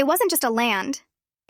It wasn't just a land,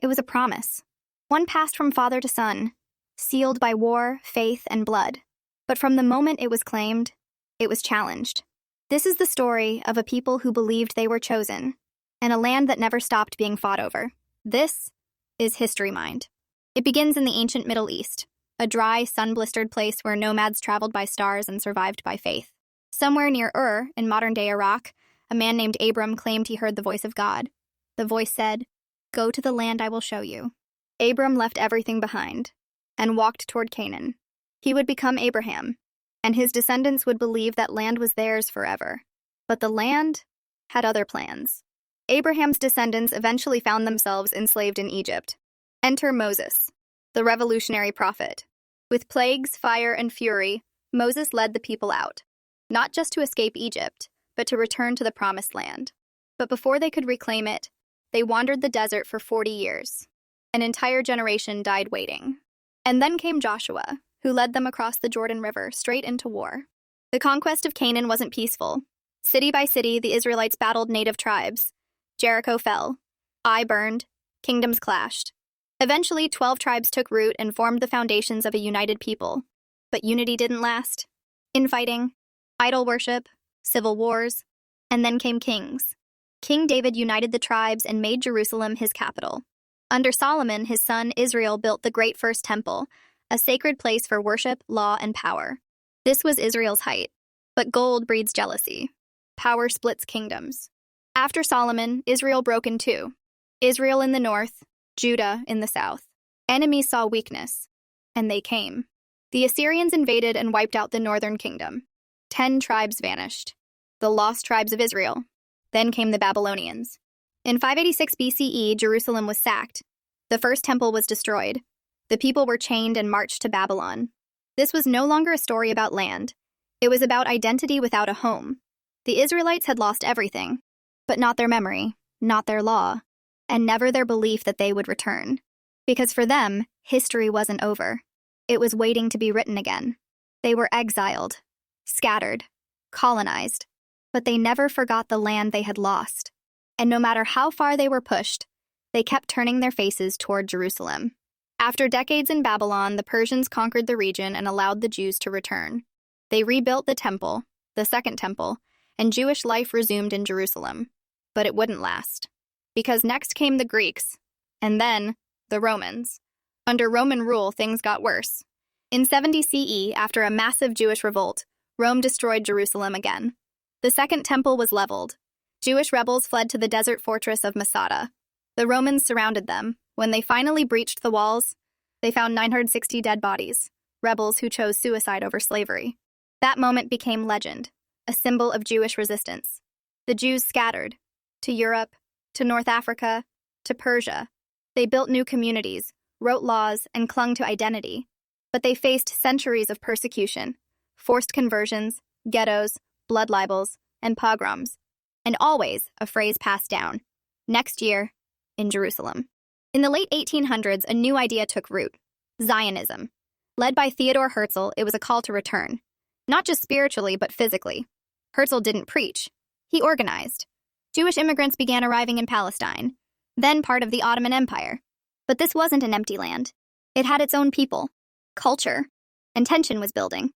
it was a promise. One passed from father to son, sealed by war, faith, and blood. But from the moment it was claimed, it was challenged. This is the story of a people who believed they were chosen, and a land that never stopped being fought over. This is HistoryMind. It begins in the ancient Middle East, a dry, sun-blistered place where nomads traveled by stars and survived by faith. Somewhere near in modern-day Iraq, a man named Abram claimed he heard the voice of God. The voice said, "Go to the land I will show you." Abram left everything behind and walked toward Canaan. He would become Abraham, and his descendants would believe that land was theirs forever. But the land had other plans. Abraham's descendants eventually found themselves enslaved in Egypt. Enter Moses, the revolutionary prophet. With plagues, fire, and fury, Moses led the people out, not just to escape Egypt, but to return to the promised land. But before they could reclaim it, they wandered the desert for 40 years. An entire generation died waiting. And then came Joshua, who led them across the Jordan River straight into war. The conquest of Canaan wasn't peaceful. City by city, the Israelites battled native tribes. Jericho fell. Ai burned. Kingdoms clashed. Eventually, 12 tribes took root and formed the foundations of a united people. But unity didn't last. Infighting, idol worship, civil wars, and then came kings. King David united the tribes and made Jerusalem his capital. Under Solomon, his son Israel built the great first temple, a sacred place for worship, law, and power. This was Israel's height. But gold breeds jealousy. Power splits kingdoms. After Solomon, Israel broke in two. Israel in the north, Judah in the south. Enemies saw weakness, and they came. The Assyrians invaded and wiped out the northern kingdom. 10 tribes vanished. The lost tribes of Israel. Then came the Babylonians. In 586 BCE, Jerusalem was sacked. The first temple was destroyed. The people were chained and marched to Babylon. This was no longer a story about land. It was about identity without a home. The Israelites had lost everything, but not their memory, not their law, and never their belief that they would return. Because for them, history wasn't over. It was waiting to be written again. They were exiled, scattered, colonized, but they never forgot the land they had lost. And no matter how far they were pushed, they kept turning their faces toward Jerusalem. After decades in Babylon, the Persians conquered the region and allowed the Jews to return. They rebuilt the temple, the second temple, and Jewish life resumed in Jerusalem. But it wouldn't last. Because next came the Greeks, and then the Romans. Under Roman rule, things got worse. In 70 CE, after a massive Jewish revolt, Rome destroyed Jerusalem again. The second temple was leveled. Jewish rebels fled to the desert fortress of Masada. The Romans surrounded them. When they finally breached the walls, they found 960 dead bodies, rebels who chose suicide over slavery. That moment became legend, a symbol of Jewish resistance. The Jews scattered to Europe, to North Africa, to Persia. They built new communities, wrote laws, and clung to identity. But they faced centuries of persecution, forced conversions, ghettos, blood libels, and pogroms. And always a phrase passed down: next year, in Jerusalem. In the late 1800s, a new idea took root: Zionism. Led by Theodor Herzl, it was a call to return. Not just spiritually, but physically. Herzl didn't preach. He organized. Jewish immigrants began arriving in Palestine, then part of the Ottoman Empire. But this wasn't an empty land. It had its own people, culture, and tension was building.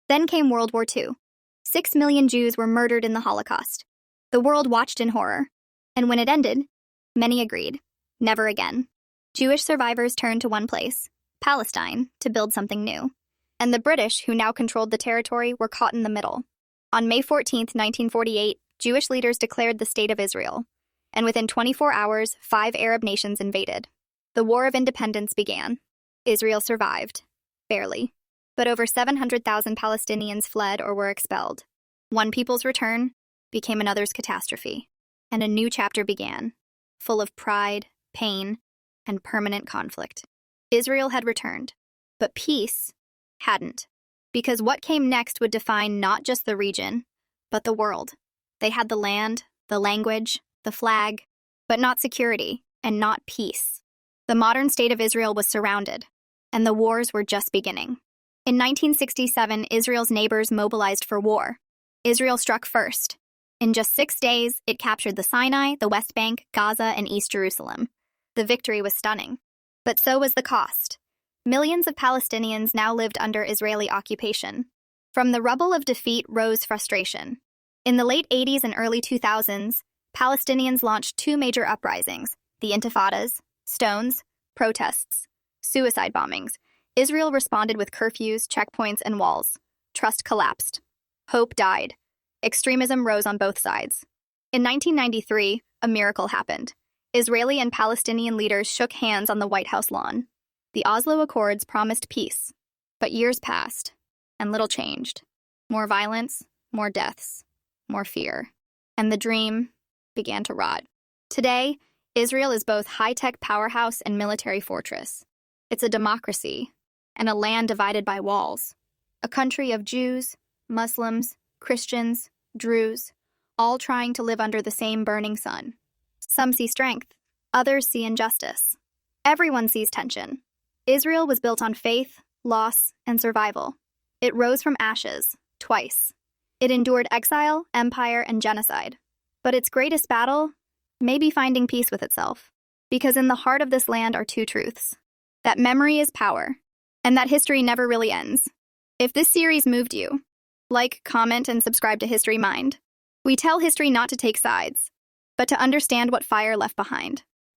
Then came World War II. 6 million Jews were murdered in the Holocaust. The world watched in horror. And when it ended, many agreed: never again. Jewish survivors turned to one place, Palestine, to build something new. And the British, who now controlled the territory, were caught in the middle. On May 14, 1948, Jewish leaders declared the State of Israel. And within 24 hours, 5 Arab nations invaded. The War of Independence began. Israel survived. Barely. But over 700,000 Palestinians fled or were expelled. One people's return became another's catastrophe. And a new chapter began, full of pride, pain, and permanent conflict. Israel had returned, but peace hadn't. Because what came next would define not just the region, but the world. They had the land, the language, the flag, but not security and not peace. The modern state of Israel was surrounded, and the wars were just beginning. In 1967, Israel's neighbors mobilized for war. Israel struck first. In just 6 days, it captured the Sinai, the West Bank, Gaza, and East Jerusalem. The victory was stunning. But so was the cost. Millions of Palestinians now lived under Israeli occupation. From the rubble of defeat rose frustration. In the late 80s and early 2000s, Palestinians launched 2 major uprisings: the Intifadas, stones, protests, suicide bombings. Israel responded with curfews, checkpoints, and walls. Trust collapsed. Hope died. Extremism rose on both sides. In 1993, a miracle happened. Israeli and Palestinian leaders shook hands on the White House lawn. The Oslo Accords promised peace. But years passed, and little changed. More violence, more deaths, more fear. And the dream began to rot. Today, Israel is both high-tech powerhouse and military fortress. It's a democracy, and a land divided by walls. A country of Jews, Muslims, Christians, Druze, all trying to live under the same burning sun. Some see strength, others see injustice. Everyone sees tension. Israel was built on faith, loss, and survival. It rose from ashes, twice. It endured exile, empire, and genocide. But its greatest battle may be finding peace with itself. Because in the heart of this land are 2 truths: that memory is power, and that history never really ends. If this series moved you, like, comment, and subscribe to HistoryMind. We tell history not to take sides, but to understand what fire left behind.